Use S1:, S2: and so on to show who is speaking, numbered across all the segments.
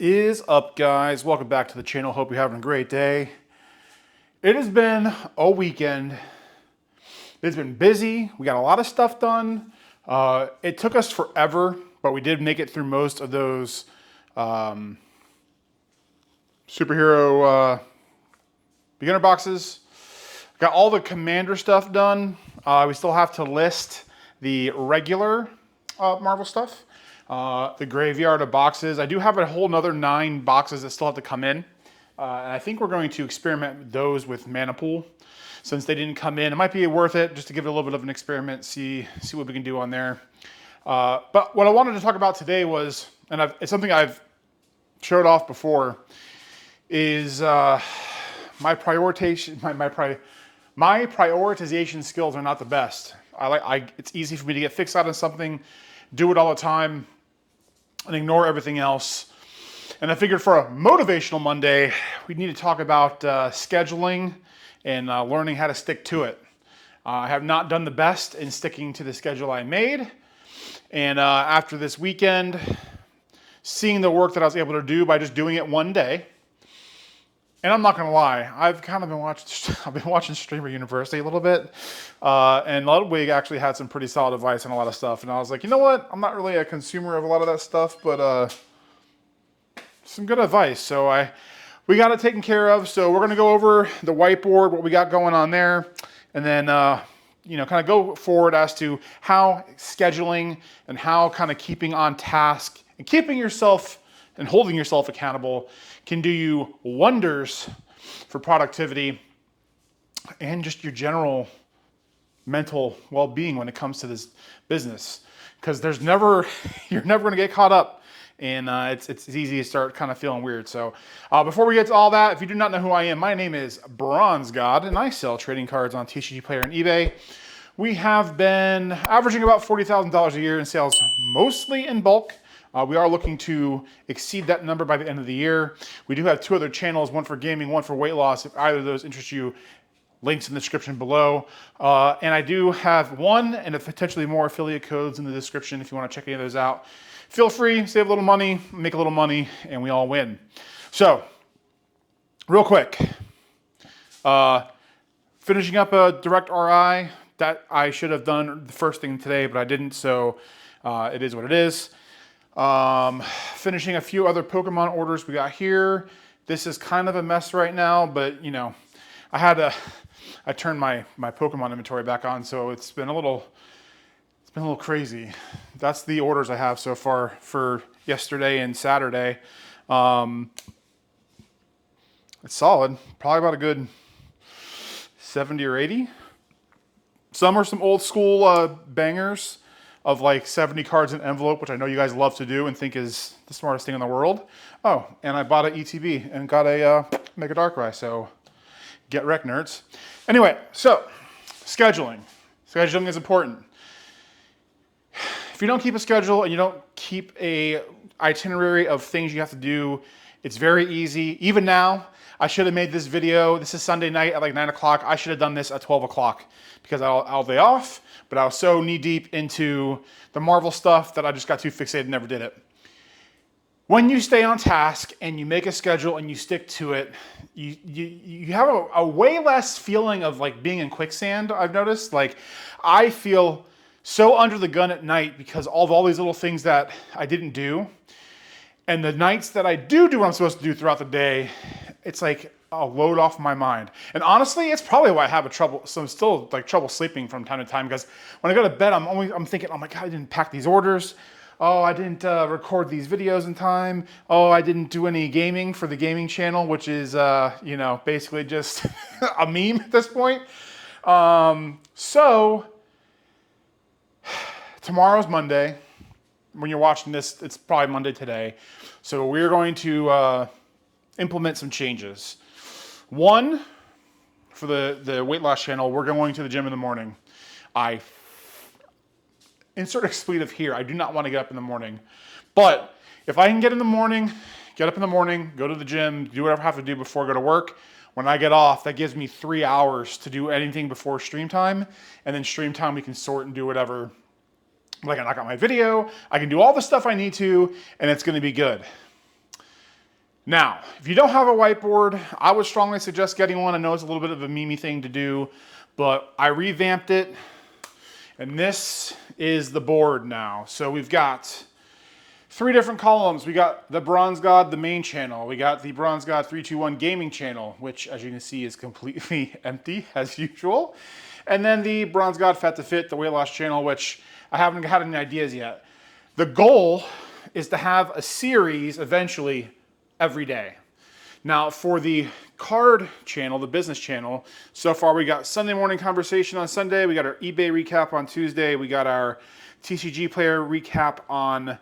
S1: Is up, guys? Welcome back to the channel. Hope you're having a great day. It has been a weekend. It's been busy. We got a lot of stuff done. It took us forever, but we did make it through most of those superhero beginner boxes. Got all the commander stuff done. We still have to list the regular Marvel stuff. The graveyard of boxes. I do have a whole nother 9 boxes that still have to come in. And I think we're going to experiment with those with Mana Pool. Since they didn't come in, it might be worth it just to give it a little bit of an experiment, see what we can do on there. But what I wanted to talk about today was, and it's something I've showed off before, is my prioritization skills are not the best. It's easy for me to get fixed on something, do it all the time, and ignore everything else. And I figured for a motivational Monday, we need to talk about scheduling and learning how to stick to it. I have not done the best in sticking to the schedule I made. And after this weekend, seeing the work that I was able to do by just doing it one day, and I'm not gonna lie, I've kind of been watching Streamer University a little bit, and Ludwig actually had some pretty solid advice on a lot of stuff, and I was like, you know what? I'm not really a consumer of a lot of that stuff, but some good advice. So we got it taken care of. So we're gonna go over the whiteboard, what we got going on there, and then kind of go forward as to how scheduling and how kind of keeping on task and keeping yourself and holding yourself accountable can do you wonders for productivity and just your general mental well-being when it comes to this business. Because you're never going to get caught up, and it's easy to start kind of feeling weird. So before we get to all that, if you do not know who I am, my name is Bronzgod, and I sell trading cards on Tcgplayer and eBay. We have been averaging about $40,000 a year in sales, mostly in bulk. We are looking to exceed that number by the end of the year. We do have 2 other channels, one for gaming, one for weight loss. If either of those interest you, links in the description below. And I do have 1 and potentially more affiliate codes in the description if you want to check any of those out. Feel free, save a little money, make a little money, and we all win. So, real quick, finishing up a direct RI that I should have done the first thing today, but I didn't, so it is what it is. Finishing a few other Pokemon orders we got here. This is kind of a mess right now, but I turned my Pokemon inventory back on, so it's been a little crazy. That's the orders I have so far for yesterday and Saturday. It's solid, probably about a good 70 or 80. Some are some old school bangers of like 70 cards in envelope, which I know you guys love to do and think is the smartest thing in the world. Oh, and I bought an ETB and got a Mega Darkrai, so get wrecked, nerds. Anyway, so scheduling. Scheduling is important. If you don't keep a schedule and you don't keep a itinerary of things you have to do, it's very easy. Even now, I should have made this video. This is Sunday night at like 9 o'clock. I should have done this at 12 o'clock because I'll day off, but I was so knee deep into the Marvel stuff that I just got too fixated and never did it. When you stay on task and you make a schedule and you stick to it, you have a way less feeling of like being in quicksand, I've noticed. Like, I feel so under the gun at night because of all these little things that I didn't do. And the nights that I do what I'm supposed to do throughout the day, it's like a load off my mind. And honestly, it's probably why I have trouble sleeping from time to time, because when I go to bed, I'm thinking, oh my God, I didn't pack these orders. Oh, I didn't record these videos in time. Oh, I didn't do any gaming for the gaming channel, which is, basically just a meme at this point. So tomorrow's Monday. When you're watching this, it's probably Monday today. So we're going to implement some changes. One, for the weight loss channel, we're going to the gym in the morning. Insert expletive here. I do not want to get up in the morning. But if I can get up in the morning, go to the gym, do whatever I have to do before I go to work. When I get off, that gives me 3 hours to do anything before stream time. And then stream time, we can sort and do whatever. I can knock out my video. I can do all the stuff I need to, and it's going to be good. Now, if you don't have a whiteboard, I would strongly suggest getting one. I know it's a little bit of a memey thing to do, but I revamped it, and this is the board now. So we've got 3 different columns. We got the Bronzgod, the main channel. We got the Bronzgod 321 gaming channel, which as you can see is completely empty as usual. And then the Bronzgod Fat to Fit, the weight loss channel, which I haven't had any ideas yet. The goal is to have a series eventually every day. Now for the card channel, the business channel, so far we got Sunday morning conversation on Sunday, we got our eBay recap on Tuesday, we got our Tcgplayer recap on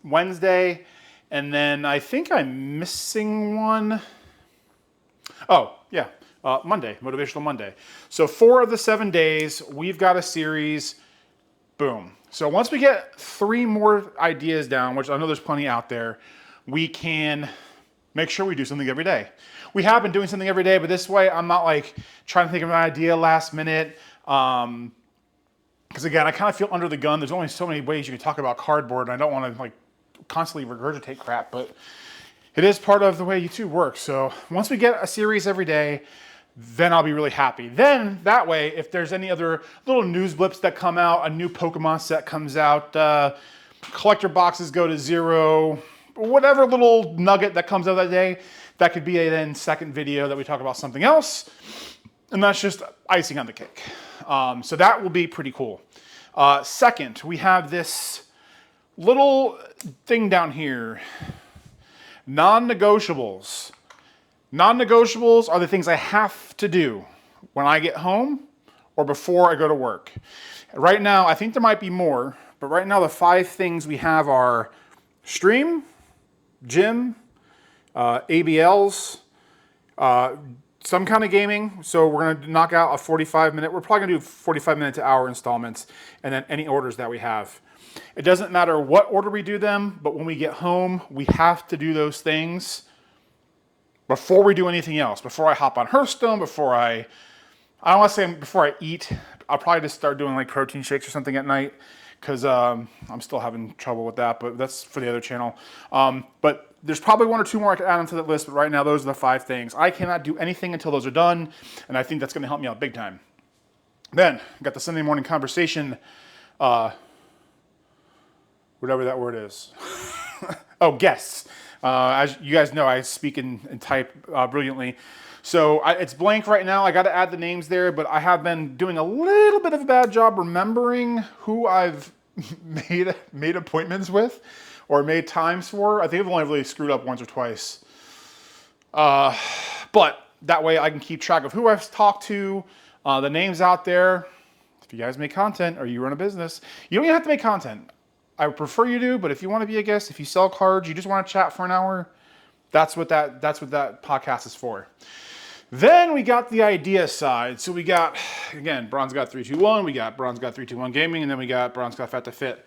S1: Wednesday, and then I think I'm missing one. Oh, yeah, Monday, Motivational Monday. So 4 of the 7 days, we've got a series, boom. So once we get 3 more ideas down, which I know there's plenty out there, we can make sure we do something every day. We have been doing something every day, but this way I'm not like trying to think of an idea last minute. Because again, I kind of feel under the gun. There's only so many ways you can talk about cardboard, and I don't want to like constantly regurgitate crap, but it is part of the way YouTube works. So once we get a series every day, then I'll be really happy. Then that way, if there's any other little news blips that come out, a new Pokemon set comes out, collector boxes go to 0, whatever little nugget that comes out that day, that could be a then second video that we talk about something else. And that's just icing on the cake. So that will be pretty cool. Second, we have this little thing down here, non-negotiables. Non-negotiables are the things I have to do when I get home or before I go to work. Right now, I think there might be more, but right now the 5 things we have are stream, gym, ABLs, some kind of gaming. So we're going to knock out a 45-minute. We're probably going to do 45-minute to hour installments, and then any orders that we have. It doesn't matter what order we do them, but when we get home, we have to do those things before we do anything else. Before I hop on Hearthstone, before I don't want to say before I eat. I'll probably just start doing like protein shakes or something at night, because I'm still having trouble with that, but that's for the other channel. But there's probably 1 or 2 more I could add onto that list, but right now those are the 5 things. I cannot do anything until those are done, and I think that's going to help me out big time. Then, got the Sunday morning conversation, whatever that word is. Oh, guests. As you guys know, I speak and type brilliantly. So it's blank right now. I got to add the names there, but I have been doing a little bit of a bad job remembering who I've made appointments with or made times for. I think I've only really screwed up once or twice. But that way I can keep track of who I've talked to, the names out there. If you guys make content or you run a business, you don't even have to make content. I would prefer you do, but if you want to be a guest, if you sell cards, you just want to chat for an hour, that's what that podcast is for. Then we got the idea side. So we got, again, Bronzgod 321, we got Bronzgod 321 Gaming, and then we got Bronzgod Fat to Fit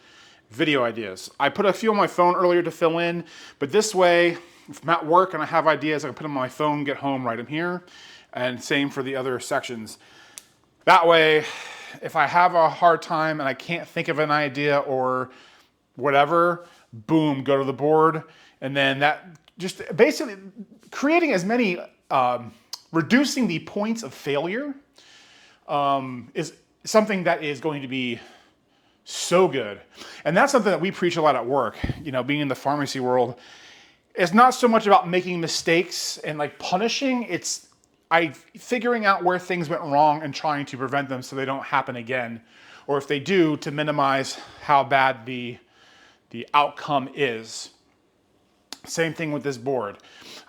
S1: video ideas. I put a few on my phone earlier to fill in, but this way, if I'm at work and I have ideas, I can put them on my phone, get home, write them here, and same for the other sections. That way, if I have a hard time and I can't think of an idea or whatever, boom, go to the board, and then that just basically creating as many, reducing the points of failure is something that is going to be so good. And that's something that we preach a lot at work, you know, being in the pharmacy world. It's not so much about making mistakes and like punishing, it's figuring out where things went wrong and trying to prevent them so they don't happen again. Or if they do, to minimize how bad the outcome is. Same thing with this board.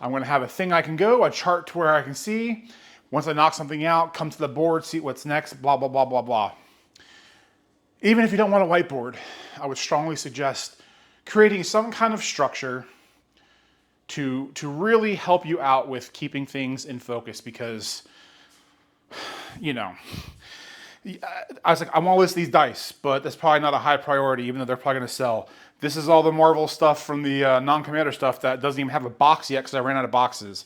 S1: I'm going to have a thing I can go, a chart to where I can see. Once I knock something out, come to the board, see what's next, blah, blah, blah, blah, blah. Even if you don't want a whiteboard, I would strongly suggest creating some kind of structure to really help you out with keeping things in focus, because, you know, I was like, I want to list these dice, but that's probably not a high priority, even though they're probably going to sell. This is all the Marvel stuff from the non-commander stuff that doesn't even have a box yet because I ran out of boxes.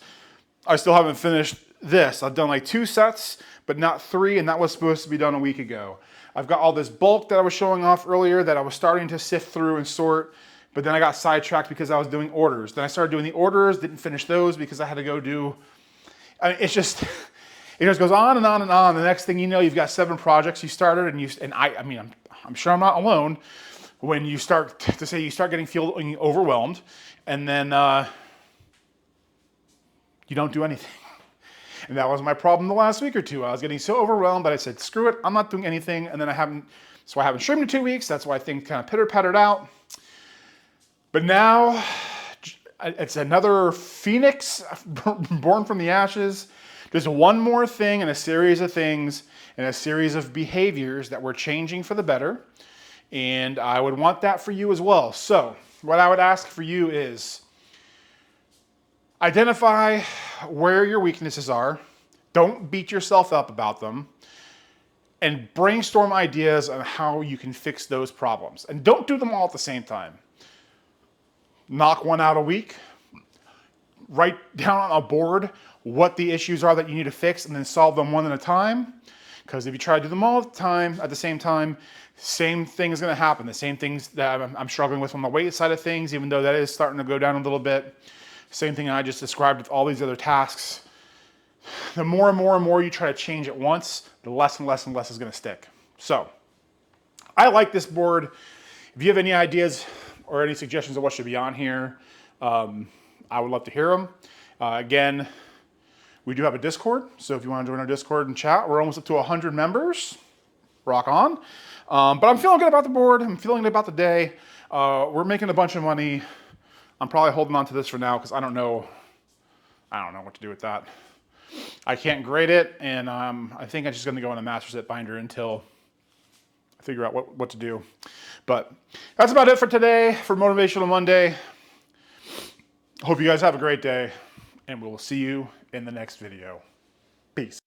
S1: I still haven't finished this. I've done like 2 sets, but not 3, and that was supposed to be done a week ago. I've got all this bulk that I was showing off earlier that I was starting to sift through and sort. but then I got sidetracked because I was doing orders. Then I started doing the orders, didn't finish those because I had to go do, I mean, it just goes on and on and on. The next thing you know, you've got 7 projects you started, and I mean, I'm sure I'm not alone when you start getting feeling overwhelmed, and then you don't do anything. And that was my problem the last week or two. I was getting so overwhelmed that I said, screw it, I'm not doing anything. And then I haven't streamed in 2 weeks. That's why things kind of pitter-pattered out. But now it's another phoenix born from the ashes. There's one more thing in a series of things and a series of behaviors that we're changing for the better. And I would want that for you as well. So what I would ask for you is identify where your weaknesses are. Don't beat yourself up about them. And brainstorm ideas on how you can fix those problems. And don't do them all at the same time. Knock one out a week. Write down on a board what the issues are that you need to fix and then solve them one at a time. Because if you try to do them all at the same time, same thing is going to happen. The same things that I'm struggling with on the weight side of things, even though that is starting to go down a little bit. Same thing I just described with all these other tasks. The more and more you try to change at once, the less and less is going to stick. So I like this board. If you have any ideas or any suggestions of what should be on here, I would love to hear them. Again, we do have a Discord, so if you want to join our Discord and chat, we're almost up to 100 members. Rock on. But I'm feeling good about the board. I'm feeling good about the day. We're making a bunch of money. I'm probably holding on to this for now because I don't know what to do with that. I can't grade it, and I think I'm just going to go in a master set binder until I figure out what to do. But that's about it for today, for Motivational Monday. Hope you guys have a great day, and we'll see you in the next video. Peace.